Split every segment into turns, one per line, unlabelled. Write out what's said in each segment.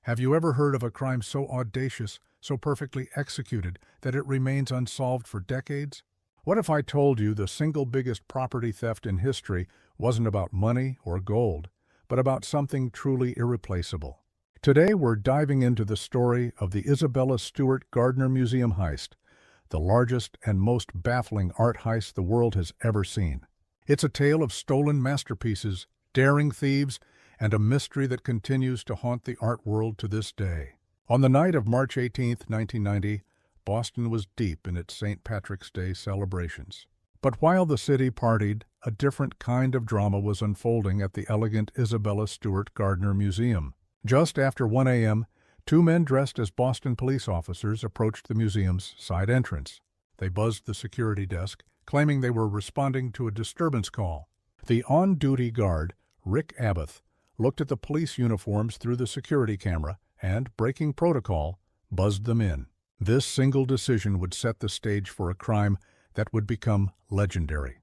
Have you ever heard of a crime so audacious, so perfectly executed, that it remains unsolved for decades? What if I told you the single biggest property theft in history wasn't about money or gold, but about something truly irreplaceable? Today we're diving into the story of the Isabella Stewart Gardner Museum heist, the largest and most baffling art heist the world has ever seen. It's a tale of stolen masterpieces, daring thieves, and a mystery that continues to haunt the art world to this day. On the night of March 18, 1990, Boston was deep in its St. Patrick's Day celebrations. But while the city partied, a different kind of drama was unfolding at the elegant Isabella Stewart Gardner Museum. Just after 1 a.m., two men dressed as Boston police officers approached the museum's side entrance. They buzzed the security desk, claiming they were responding to a disturbance call. The on-duty guard, Rick Abbott, looked at the police uniforms through the security camera and, breaking protocol, buzzed them in. This single decision would set the stage for a crime that would become legendary.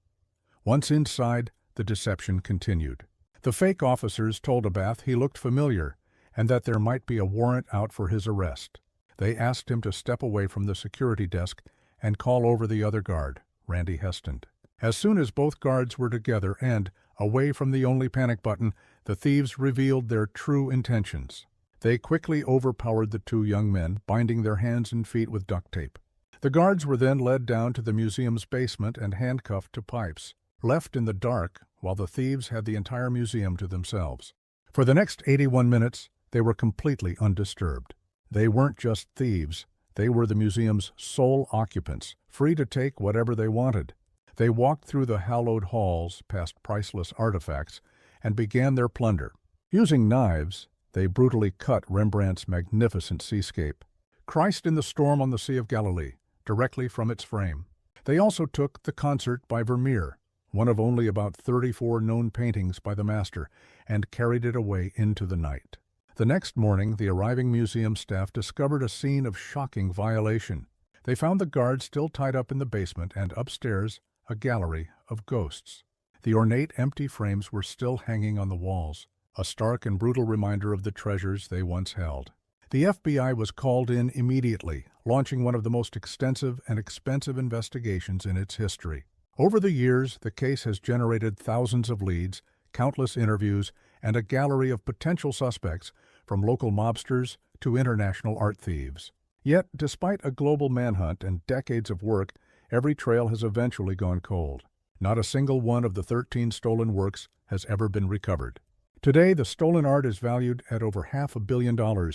Once inside, the deception continued. The fake officers told Abbott he looked familiar and that there might be a warrant out for his arrest. They asked him to step away from the security desk and call over the other guard, Randy Heston. As soon as both guards were together and, away from the only panic button, the thieves revealed their true intentions. They quickly overpowered the two young men, binding their hands and feet with duct tape. The guards were then led down to the museum's basement and handcuffed to pipes, left in the dark while the thieves had the entire museum to themselves. For the next 81 minutes, they were completely undisturbed. They weren't just thieves, they were the museum's sole occupants, free to take whatever they wanted. They walked through the hallowed halls, past priceless artifacts, and began their plunder. Using knives, they brutally cut Rembrandt's magnificent seascape, Christ in the Storm on the Sea of Galilee, directly from its frame. They also took The Concert by Vermeer, one of only about 34 known paintings by the master, and carried it away into the night. The next morning, the arriving museum staff discovered a scene of shocking violation. They found the guards still tied up in the basement and upstairs, a gallery of ghosts. The ornate empty frames were still hanging on the walls, a stark and brutal reminder of the treasures they once held. The FBI was called in immediately, launching one of the most extensive and expensive investigations in its history. Over the years, the case has generated thousands of leads, countless interviews, and a gallery of potential suspects, from local mobsters to international art thieves. Yet, despite a global manhunt and decades of work, every trail has eventually gone cold. Not a single one of the 13 stolen works has ever been recovered. Today, the stolen art is valued at over $500 million,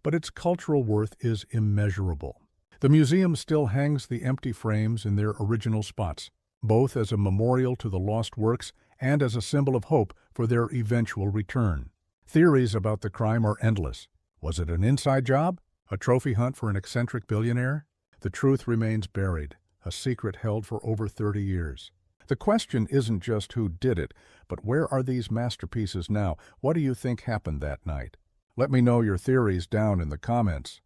but its cultural worth is immeasurable. The museum still hangs the empty frames in their original spots, both as a memorial to the lost works and as a symbol of hope for their eventual return. Theories about the crime are endless. Was it an inside job? A trophy hunt for an eccentric billionaire? The truth remains buried, a secret held for over 30 years. The question isn't just who did it, but where are these masterpieces now? What do you think happened that night? Let me know your theories down in the comments.